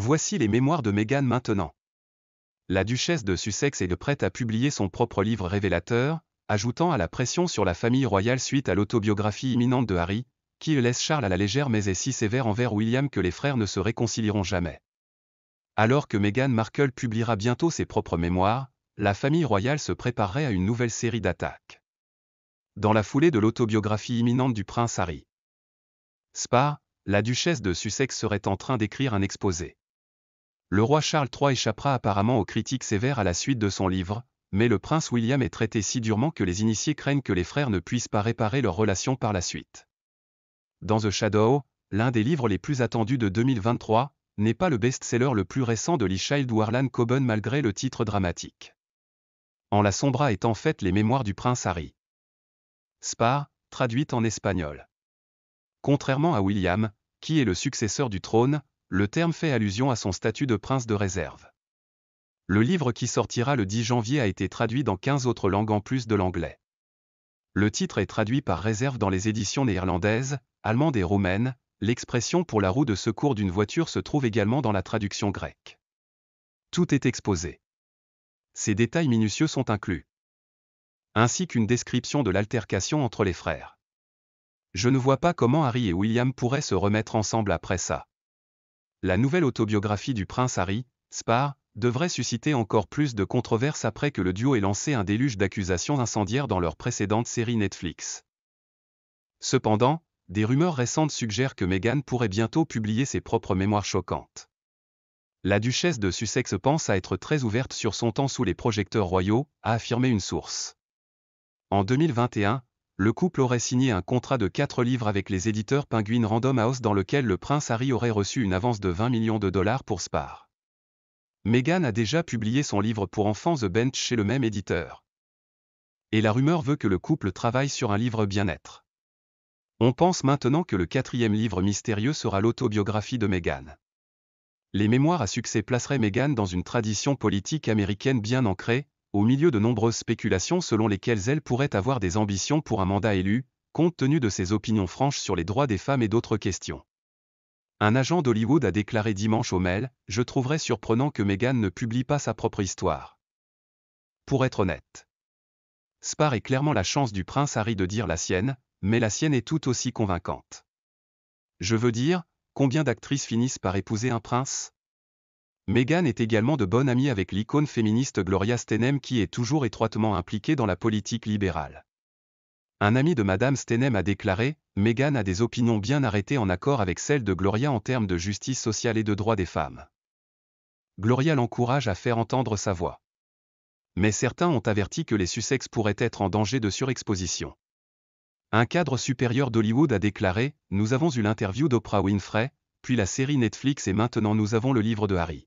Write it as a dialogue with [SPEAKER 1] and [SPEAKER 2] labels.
[SPEAKER 1] Voici les mémoires de Meghan maintenant. La duchesse de Sussex est prête à publier son propre livre révélateur, ajoutant à la pression sur la famille royale suite à l'autobiographie imminente de Harry, qui laisse Charles à la légère mais est si sévère envers William que les frères ne se réconcilieront jamais. Alors que Meghan Markle publiera bientôt ses propres mémoires, la famille royale se préparerait à une nouvelle série d'attaques. Dans la foulée de l'autobiographie imminente du prince Harry, la duchesse de Sussex serait en train d'écrire un exposé. Le roi Charles III échappera apparemment aux critiques sévères à la suite de son livre, mais le prince William est traité si durement que les initiés craignent que les frères ne puissent pas réparer leur relation par la suite. Dans The Shadow, l'un des livres les plus attendus de 2023, n'est pas le best-seller le plus récent de Lee Child ou Harlan Coben malgré le titre dramatique. En la sombra est en fait les mémoires du prince Harry. Traduite en espagnol. Contrairement à William, qui est le successeur du trône, le terme fait allusion à son statut de prince de réserve. Le livre qui sortira le 10 janvier a été traduit dans 15 autres langues en plus de l'anglais. Le titre est traduit par réserve dans les éditions néerlandaises, allemandes et roumaines. L'expression pour la roue de secours d'une voiture se trouve également dans la traduction grecque. Tout est exposé. Ces détails minutieux sont inclus, ainsi qu'une description de l'altercation entre les frères. Je ne vois pas comment Harry et William pourraient se remettre ensemble après ça. La nouvelle autobiographie du prince Harry, devrait susciter encore plus de controverses après que le duo ait lancé un déluge d'accusations incendiaires dans leur précédente série Netflix. Cependant, des rumeurs récentes suggèrent que Meghan pourrait bientôt publier ses propres mémoires choquantes. La duchesse de Sussex pense à être très ouverte sur son temps sous les projecteurs royaux, a affirmé une source. En 2021, le couple aurait signé un contrat de 4 livres avec les éditeurs Penguin Random House dans lequel le prince Harry aurait reçu une avance de 20 millions de dollars pour Spare. Meghan a déjà publié son livre pour enfants The Bench chez le même éditeur. Et la rumeur veut que le couple travaille sur un livre bien-être. On pense maintenant que le 4e livre mystérieux sera l'autobiographie de Meghan. Les mémoires à succès placeraient Meghan dans une tradition politique américaine bien ancrée, au milieu de nombreuses spéculations selon lesquelles elle pourrait avoir des ambitions pour un mandat élu, compte tenu de ses opinions franches sur les droits des femmes et d'autres questions. Un agent d'Hollywood a déclaré dimanche au Mail, « Je trouverais surprenant que Meghan ne publie pas sa propre histoire. » Pour être honnête, est clairement la chance du prince Harry de dire la sienne, mais la sienne est tout aussi convaincante. Je veux dire, combien d'actrices finissent par épouser un prince? Meghan est également de bonne amie avec l'icône féministe Gloria Steinem qui est toujours étroitement impliquée dans la politique libérale. Un ami de Madame Steinem a déclaré, « Meghan a des opinions bien arrêtées en accord avec celles de Gloria en termes de justice sociale et de droits des femmes. » Gloria l'encourage à faire entendre sa voix. Mais certains ont averti que les Sussex pourraient être en danger de surexposition. Un cadre supérieur d'Hollywood a déclaré, « Nous avons eu l'interview d'Oprah Winfrey, puis la série Netflix et maintenant nous avons le livre de Harry.